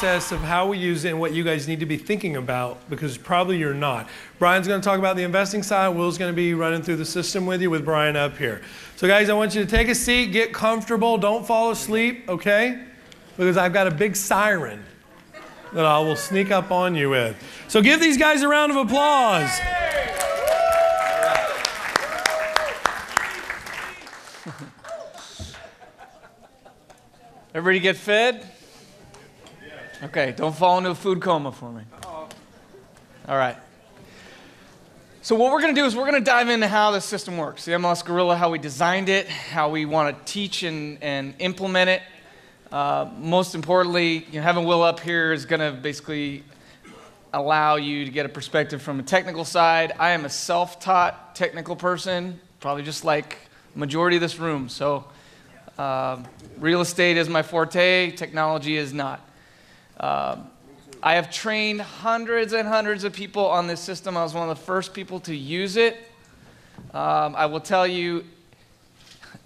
process of how we use it and what you guys need to be thinking about, because probably you're not. Brian's going to talk about the investing side. Will's going to be running through the system with you with Brian up here. So guys, I want you to take a seat, get comfortable, don't fall asleep, okay? Because I've got a big siren that I will sneak up on you with. So give these guys a round of applause. Everybody get fed? Okay, don't fall into a food coma for me. All right. So what we're going to do is we're going to dive into how this system works. The MLS Gorilla, how we designed it, how we want to teach and implement it. Most importantly, having Will up here is going to basically allow you to get a perspective from a technical side. I am a self-taught technical person, probably just like the majority of this room. So real estate is my forte, technology is not. I have trained hundreds and hundreds of people on this system. I was one of the first people to use it. I will tell you,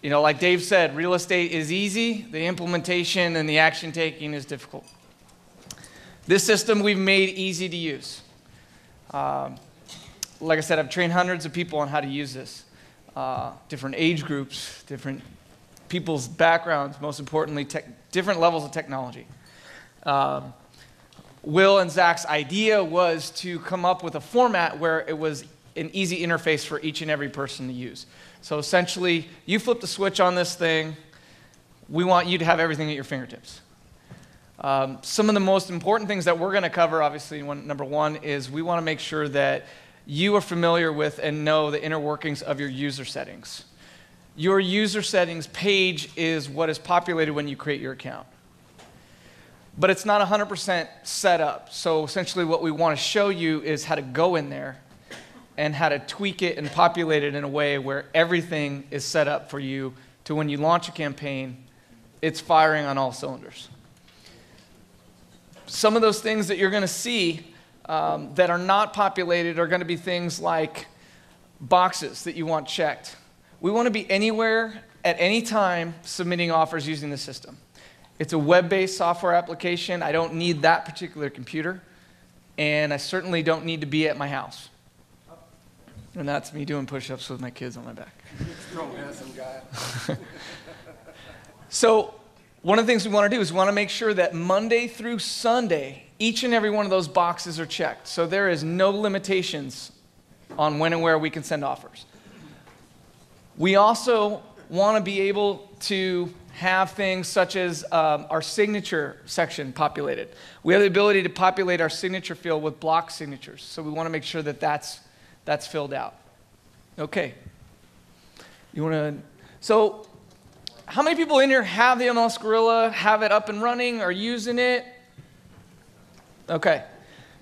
like Dave said, real estate is easy. The implementation and the action taking is difficult. This system we've made easy to use. Like I said, I've trained hundreds of people on how to use this. Different age groups, different people's backgrounds, most importantly, different levels of technology. Will and Zach's idea was to come up with a format where it was an easy interface for each and every person to use. So essentially, you flip the switch on this thing, we want you to have everything at your fingertips. Some of the most important things that we're going to cover, obviously, number one, is we want to make sure that you are familiar with and know the inner workings of your user settings. Your user settings page is what is populated when you create your account. But it's not 100% set up. So essentially what we want to show you is how to go in there and how to tweak it and populate it in a way where everything is set up for you to when you launch a campaign, it's firing on all cylinders. Some of those things that you're going to see that are not populated are going to be things like boxes that you want checked. We want to be anywhere at any time submitting offers using the system. It's a web-based software application. I don't need that particular computer, and I certainly don't need to be at my house. And that's me doing push-ups with my kids on my back. Strong, handsome guy. So one of the things we want to do is we want to make sure that Monday through Sunday, each and every one of those boxes are checked. So there is no limitations on when and where we can send offers. We also want to be able to have things such as our signature section populated. We have the ability to populate our signature field with block signatures. So we want to make sure that that's filled out. Okay. So how many people in here have the MLS Gorilla, have it up and running, are using it? Okay.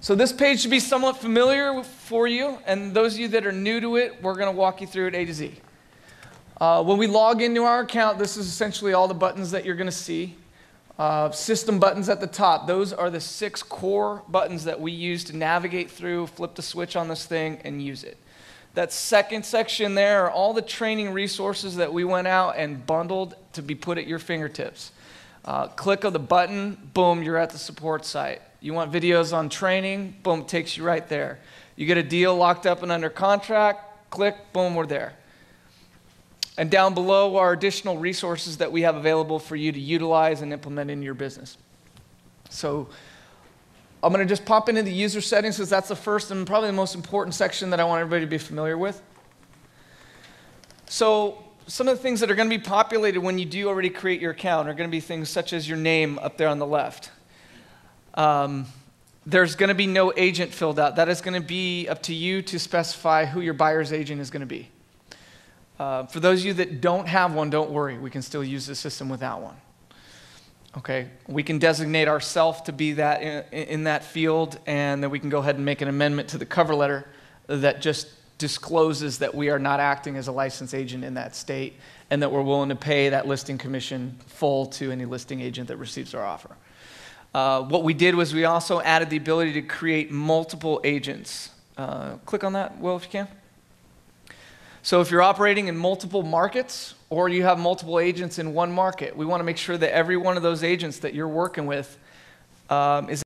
So this page should be somewhat familiar for you, and those of you that are new to it, we're going to walk you through it A to Z. When we log into our account, this is essentially all the buttons that you're going to see. System buttons at the top. Those are the 6 core buttons that we use to navigate through, flip the switch on this thing, and use it. That second section there are all the training resources that we went out and bundled to be put at your fingertips. Click of the button, boom, you're at the support site. You want videos on training, boom, takes you right there. You get a deal locked up and under contract, click, boom, we're there. And down below are additional resources that we have available for you to utilize and implement in your business. So I'm going to just pop into the user settings because that's the first and probably the most important section that I want everybody to be familiar with. So some of the things that are going to be populated when you do already create your account are going to be things such as your name up there on the left. There's going to be no agent filled out. That is going to be up to you to specify who your buyer's agent is going to be. For those of you that don't have one, don't worry. We can still use the system without one. Okay, we can designate ourselves to be that in that field, and then we can go ahead and make an amendment to the cover letter that just discloses that we are not acting as a licensed agent in that state and that we're willing to pay that listing commission full to any listing agent that receives our offer. What we did was we also added the ability to create multiple agents. Click on that, Will, if you can. So if you're operating in multiple markets or you have multiple agents in one market, we want to make sure that every one of those agents that you're working with Is